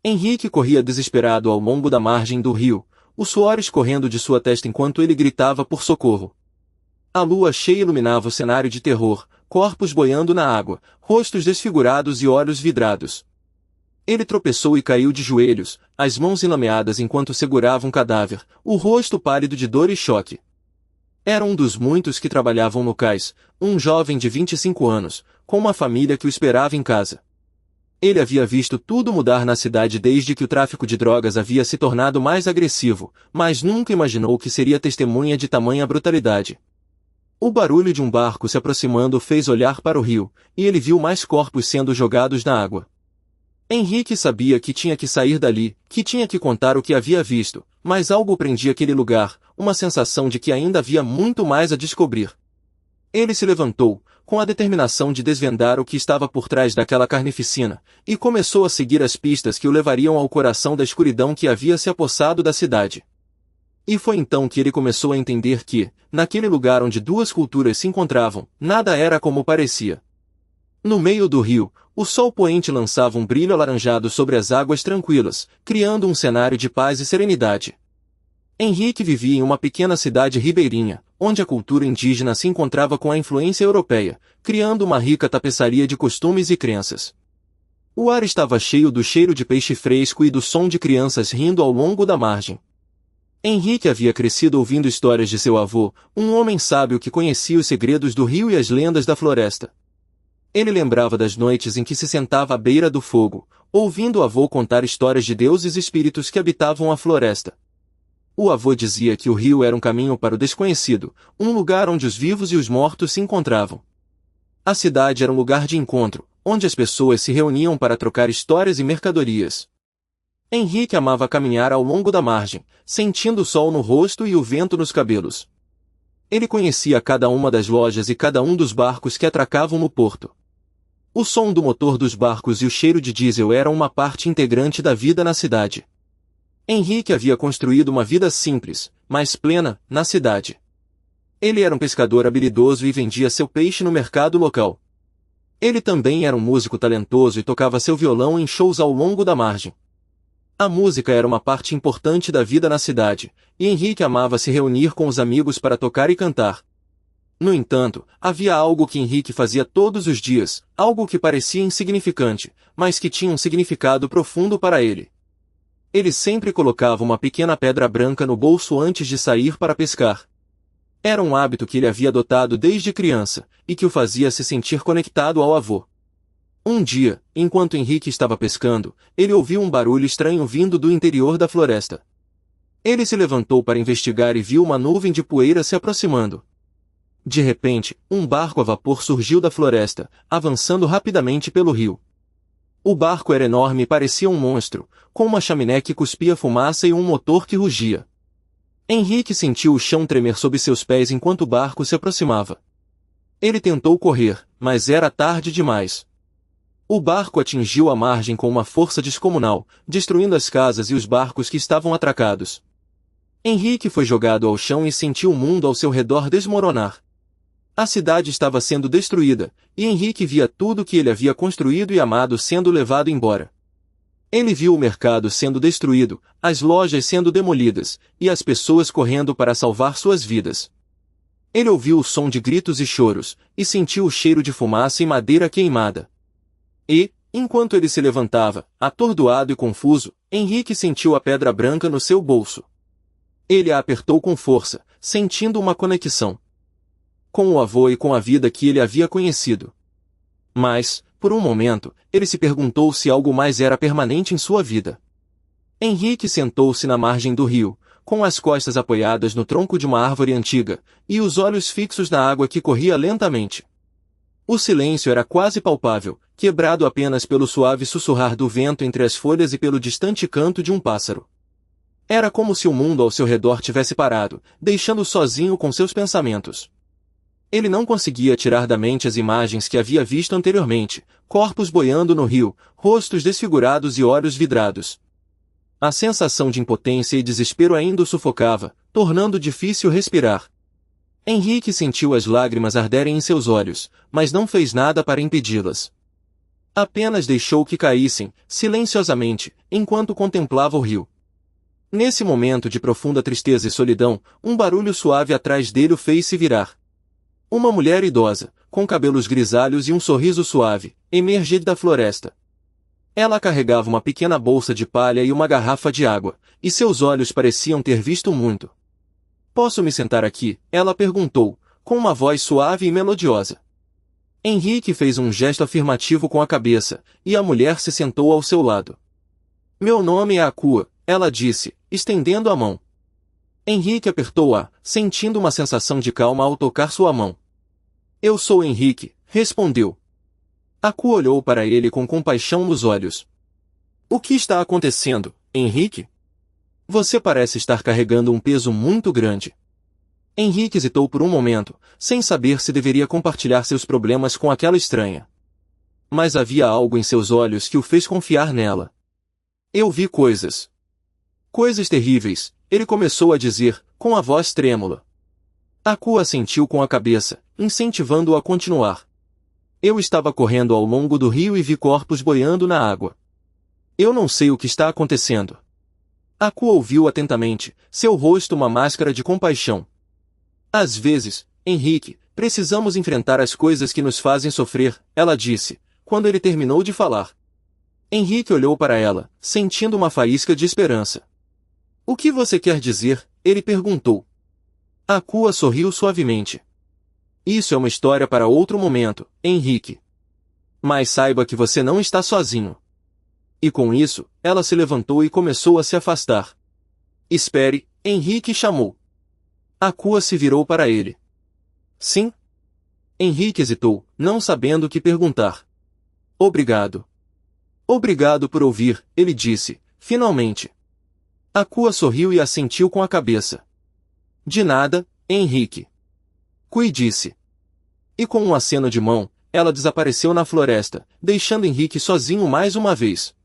Henrique corria desesperado ao longo da margem do rio, o suor escorrendo de sua testa enquanto ele gritava por socorro. A lua cheia iluminava o cenário de terror, corpos boiando na água, rostos desfigurados e olhos vidrados. Ele tropeçou e caiu de joelhos, as mãos enlameadas enquanto segurava um cadáver, o rosto pálido de dor e choque. Era um dos muitos que trabalhavam no cais, um jovem de 25 anos, com uma família que o esperava em casa. Ele havia visto tudo mudar na cidade desde que o tráfico de drogas havia se tornado mais agressivo, mas nunca imaginou que seria testemunha de tamanha brutalidade. O barulho de um barco se aproximando o fez olhar para o rio, e ele viu mais corpos sendo jogados na água. Henrique sabia que tinha que sair dali, que tinha que contar o que havia visto, mas algo prendia aquele lugar, uma sensação de que ainda havia muito mais a descobrir. Ele se levantou, com a determinação de desvendar o que estava por trás daquela carnificina, e começou a seguir as pistas que o levariam ao coração da escuridão que havia se apossado da cidade. E foi então que ele começou a entender que, naquele lugar onde duas culturas se encontravam, nada era como parecia. No meio do rio, o sol poente lançava um brilho alaranjado sobre as águas tranquilas, criando um cenário de paz e serenidade. Henrique vivia em uma pequena cidade ribeirinha, onde a cultura indígena se encontrava com a influência europeia, criando uma rica tapeçaria de costumes e crenças. O ar estava cheio do cheiro de peixe fresco e do som de crianças rindo ao longo da margem. Henrique havia crescido ouvindo histórias de seu avô, um homem sábio que conhecia os segredos do rio e as lendas da floresta. Ele lembrava das noites em que se sentava à beira do fogo, ouvindo o avô contar histórias de deuses e espíritos que habitavam a floresta. O avô dizia que o rio era um caminho para o desconhecido, um lugar onde os vivos e os mortos se encontravam. A cidade era um lugar de encontro, onde as pessoas se reuniam para trocar histórias e mercadorias. Henrique amava caminhar ao longo da margem, sentindo o sol no rosto e o vento nos cabelos. Ele conhecia cada uma das lojas e cada um dos barcos que atracavam no porto. O som do motor dos barcos e o cheiro de diesel eram uma parte integrante da vida na cidade. Henrique havia construído uma vida simples, mas plena, na cidade. Ele era um pescador habilidoso e vendia seu peixe no mercado local. Ele também era um músico talentoso e tocava seu violão em shows ao longo da margem. A música era uma parte importante da vida na cidade, e Henrique amava se reunir com os amigos para tocar e cantar. No entanto, havia algo que Henrique fazia todos os dias, algo que parecia insignificante, mas que tinha um significado profundo para ele. Ele sempre colocava uma pequena pedra branca no bolso antes de sair para pescar. Era um hábito que ele havia adotado desde criança, e que o fazia se sentir conectado ao avô. Um dia, enquanto Henrique estava pescando, ele ouviu um barulho estranho vindo do interior da floresta. Ele se levantou para investigar e viu uma nuvem de poeira se aproximando. De repente, um barco a vapor surgiu da floresta, avançando rapidamente pelo rio. O barco era enorme e parecia um monstro, com uma chaminé que cuspia fumaça e um motor que rugia. Henrique sentiu o chão tremer sob seus pés enquanto o barco se aproximava. Ele tentou correr, mas era tarde demais. O barco atingiu a margem com uma força descomunal, destruindo as casas e os barcos que estavam atracados. Henrique foi jogado ao chão e sentiu o mundo ao seu redor desmoronar. A cidade estava sendo destruída, e Henrique via tudo o que ele havia construído e amado sendo levado embora. Ele viu o mercado sendo destruído, as lojas sendo demolidas, e as pessoas correndo para salvar suas vidas. Ele ouviu o som de gritos e choros, e sentiu o cheiro de fumaça e madeira queimada. E, enquanto ele se levantava, atordoado e confuso, Henrique sentiu a pedra branca no seu bolso. Ele a apertou com força, sentindo uma conexão com o avô e com a vida que ele havia conhecido. Mas, por um momento, ele se perguntou se algo mais era permanente em sua vida. Henrique sentou-se na margem do rio, com as costas apoiadas no tronco de uma árvore antiga, e os olhos fixos na água que corria lentamente. O silêncio era quase palpável, quebrado apenas pelo suave sussurrar do vento entre as folhas e pelo distante canto de um pássaro. Era como se o mundo ao seu redor tivesse parado, deixando-o sozinho com seus pensamentos. Ele não conseguia tirar da mente as imagens que havia visto anteriormente, corpos boiando no rio, rostos desfigurados e olhos vidrados. A sensação de impotência e desespero ainda o sufocava, tornando difícil respirar. Henrique sentiu as lágrimas arderem em seus olhos, mas não fez nada para impedi-las. Apenas deixou que caíssem, silenciosamente, enquanto contemplava o rio. Nesse momento de profunda tristeza e solidão, um barulho suave atrás dele o fez se virar. Uma mulher idosa, com cabelos grisalhos e um sorriso suave, emergiu da floresta. Ela carregava uma pequena bolsa de palha e uma garrafa de água, e seus olhos pareciam ter visto muito. "Posso me sentar aqui?" ela perguntou, com uma voz suave e melodiosa. Henrique fez um gesto afirmativo com a cabeça, e a mulher se sentou ao seu lado. "Meu nome é Akua", ela disse, estendendo a mão. Henrique apertou-a, sentindo uma sensação de calma ao tocar sua mão. "Eu sou Henrique", respondeu. Akua olhou para ele com compaixão nos olhos. "O que está acontecendo, Henrique? Você parece estar carregando um peso muito grande." Henrique hesitou por um momento, sem saber se deveria compartilhar seus problemas com aquela estranha. Mas havia algo em seus olhos que o fez confiar nela. "Eu vi coisas. Coisas terríveis", ele começou a dizer, com a voz trêmula. Akua assentiu com a cabeça, incentivando-o a continuar. "Eu estava correndo ao longo do rio e vi corpos boiando na água. Eu não sei o que está acontecendo." Akua ouviu atentamente, seu rosto uma máscara de compaixão. "Às vezes, Henrique, precisamos enfrentar as coisas que nos fazem sofrer", ela disse, quando ele terminou de falar. Henrique olhou para ela, sentindo uma faísca de esperança. "O que você quer dizer?", ele perguntou. Akua sorriu suavemente. "Isso é uma história para outro momento, Henrique. Mas saiba que você não está sozinho." E com isso, ela se levantou e começou a se afastar. "Espere", Henrique chamou. Akua se virou para ele. "Sim?" Henrique hesitou, não sabendo o que perguntar. "Obrigado." "Obrigado por ouvir", ele disse, finalmente. Akua sorriu e assentiu com a cabeça. "De nada, Henrique." Kui disse. E com um aceno de mão, ela desapareceu na floresta, deixando Henrique sozinho mais uma vez.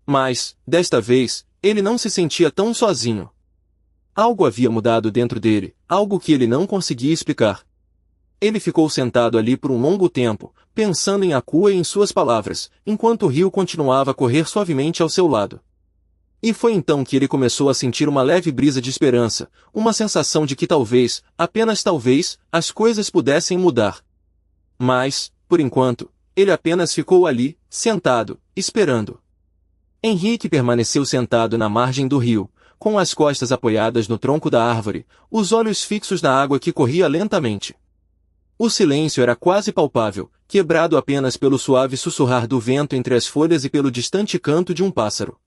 Mas, desta vez, ele não se sentia tão sozinho. Algo havia mudado dentro dele, algo que ele não conseguia explicar. Ele ficou sentado ali por um longo tempo, pensando em Akua e em suas palavras, enquanto o rio continuava a correr suavemente ao seu lado. E foi então que ele começou a sentir uma leve brisa de esperança, uma sensação de que talvez, apenas talvez, as coisas pudessem mudar. Mas, por enquanto, ele apenas ficou ali, sentado, esperando. Henrique permaneceu sentado na margem do rio, com as costas apoiadas no tronco da árvore, os olhos fixos na água que corria lentamente. O silêncio era quase palpável, quebrado apenas pelo suave sussurrar do vento entre as folhas e pelo distante canto de um pássaro.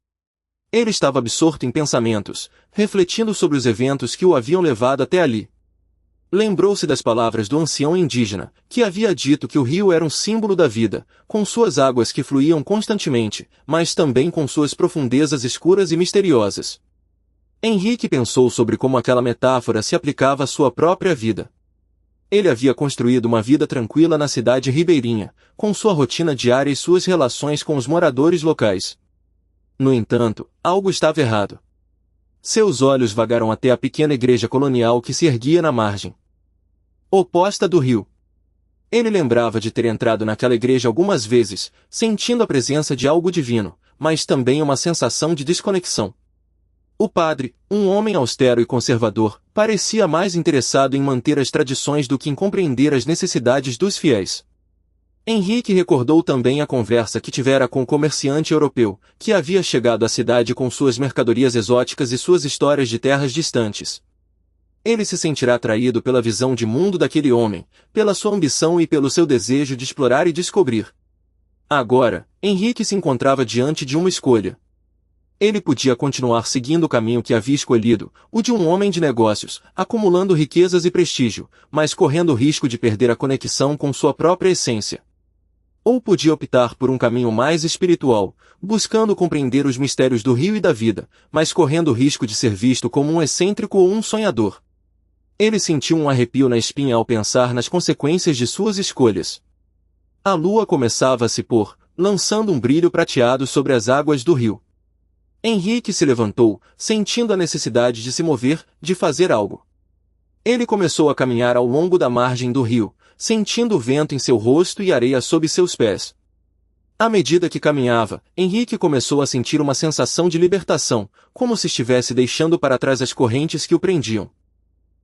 Ele estava absorto em pensamentos, refletindo sobre os eventos que o haviam levado até ali. Lembrou-se das palavras do ancião indígena, que havia dito que o rio era um símbolo da vida, com suas águas que fluíam constantemente, mas também com suas profundezas escuras e misteriosas. Henrique pensou sobre como aquela metáfora se aplicava à sua própria vida. Ele havia construído uma vida tranquila na cidade ribeirinha, com sua rotina diária e suas relações com os moradores locais. No entanto, algo estava errado. Seus olhos vagaram até a pequena igreja colonial que se erguia na margem oposta do rio. Ele lembrava de ter entrado naquela igreja algumas vezes, sentindo a presença de algo divino, mas também uma sensação de desconexão. O padre, um homem austero e conservador, parecia mais interessado em manter as tradições do que em compreender as necessidades dos fiéis. Henrique recordou também a conversa que tivera com o comerciante europeu, que havia chegado à cidade com suas mercadorias exóticas e suas histórias de terras distantes. Ele se sentirá atraído pela visão de mundo daquele homem, pela sua ambição e pelo seu desejo de explorar e descobrir. Agora, Henrique se encontrava diante de uma escolha. Ele podia continuar seguindo o caminho que havia escolhido, o de um homem de negócios, acumulando riquezas e prestígio, mas correndo o risco de perder a conexão com sua própria essência. Ou podia optar por um caminho mais espiritual, buscando compreender os mistérios do rio e da vida, mas correndo o risco de ser visto como um excêntrico ou um sonhador. Ele sentiu um arrepio na espinha ao pensar nas consequências de suas escolhas. A lua começava a se pôr, lançando um brilho prateado sobre as águas do rio. Henrique se levantou, sentindo a necessidade de se mover, de fazer algo. Ele começou a caminhar ao longo da margem do rio, sentindo o vento em seu rosto e areia sob seus pés. À medida que caminhava, Henrique começou a sentir uma sensação de libertação, como se estivesse deixando para trás as correntes que o prendiam.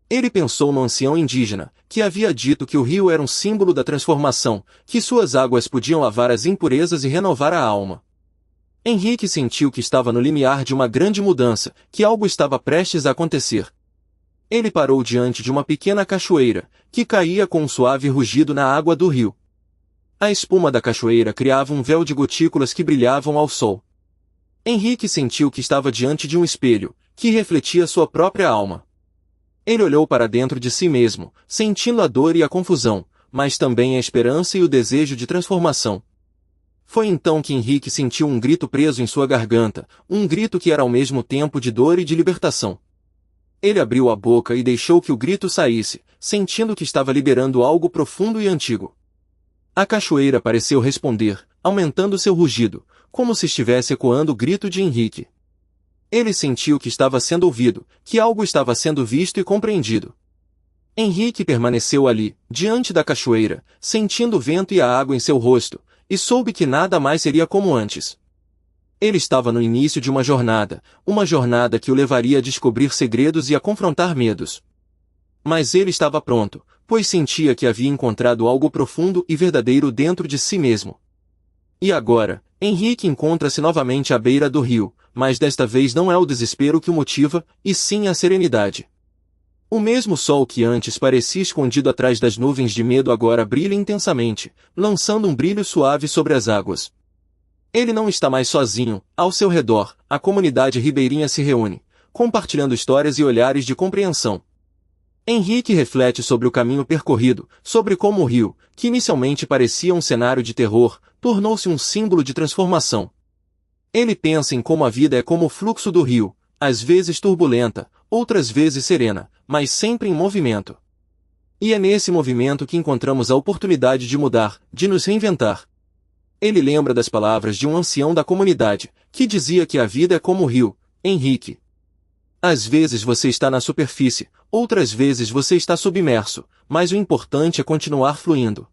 Ele pensou no ancião indígena, que havia dito que o rio era um símbolo da transformação, que suas águas podiam lavar as impurezas e renovar a alma. Henrique sentiu que estava no limiar de uma grande mudança, que algo estava prestes a acontecer. Ele parou diante de uma pequena cachoeira, que caía com um suave rugido na água do rio. A espuma da cachoeira criava um véu de gotículas que brilhavam ao sol. Henrique sentiu que estava diante de um espelho, que refletia sua própria alma. Ele olhou para dentro de si mesmo, sentindo a dor e a confusão, mas também a esperança e o desejo de transformação. Foi então que Henrique sentiu um grito preso em sua garganta, um grito que era ao mesmo tempo de dor e de libertação. Ele abriu a boca e deixou que o grito saísse, sentindo que estava liberando algo profundo e antigo. A cachoeira pareceu responder, aumentando seu rugido, como se estivesse ecoando o grito de Henrique. Ele sentiu que estava sendo ouvido, que algo estava sendo visto e compreendido. Henrique permaneceu ali, diante da cachoeira, sentindo o vento e a água em seu rosto, e soube que nada mais seria como antes. Ele estava no início de uma jornada que o levaria a descobrir segredos e a confrontar medos. Mas ele estava pronto, pois sentia que havia encontrado algo profundo e verdadeiro dentro de si mesmo. E agora, Henrique encontra-se novamente à beira do rio, mas desta vez não é o desespero que o motiva, e sim a serenidade. O mesmo sol que antes parecia escondido atrás das nuvens de medo agora brilha intensamente, lançando um brilho suave sobre as águas. Ele não está mais sozinho, ao seu redor, a comunidade ribeirinha se reúne, compartilhando histórias e olhares de compreensão. Henrique reflete sobre o caminho percorrido, sobre como o rio, que inicialmente parecia um cenário de terror, tornou-se um símbolo de transformação. Ele pensa em como a vida é como o fluxo do rio, às vezes turbulenta, outras vezes serena, mas sempre em movimento. E é nesse movimento que encontramos a oportunidade de mudar, de nos reinventar. Ele lembra das palavras de um ancião da comunidade, que dizia que a vida é como o rio, Henrique. Às vezes você está na superfície, outras vezes você está submerso, mas o importante é continuar fluindo.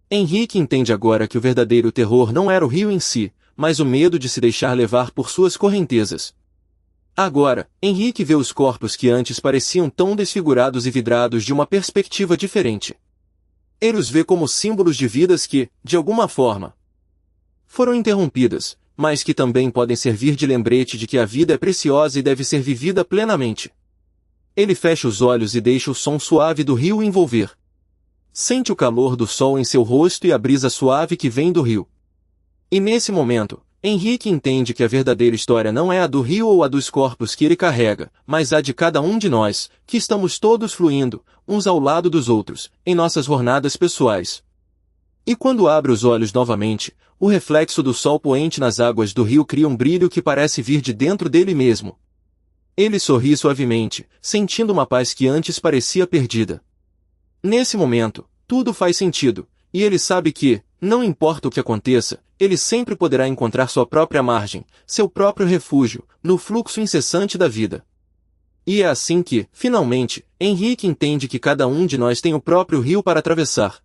Henrique entende agora que o verdadeiro terror não era o rio em si, mas o medo de se deixar levar por suas correntezas. Agora, Henrique vê os corpos que antes pareciam tão desfigurados e vidrados de uma perspectiva diferente. Ele os vê como símbolos de vidas que, de alguma forma, foram interrompidas, mas que também podem servir de lembrete de que a vida é preciosa e deve ser vivida plenamente. Ele fecha os olhos e deixa o som suave do rio o envolver. Sente o calor do sol em seu rosto e a brisa suave que vem do rio. E nesse momento, Henrique entende que a verdadeira história não é a do rio ou a dos corpos que ele carrega, mas a de cada um de nós, que estamos todos fluindo, uns ao lado dos outros, em nossas jornadas pessoais. E quando abre os olhos novamente, o reflexo do sol poente nas águas do rio cria um brilho que parece vir de dentro dele mesmo. Ele sorri suavemente, sentindo uma paz que antes parecia perdida. Nesse momento, tudo faz sentido, e ele sabe que, não importa o que aconteça, ele sempre poderá encontrar sua própria margem, seu próprio refúgio, no fluxo incessante da vida. E é assim que, finalmente, Henrique entende que cada um de nós tem o próprio rio para atravessar.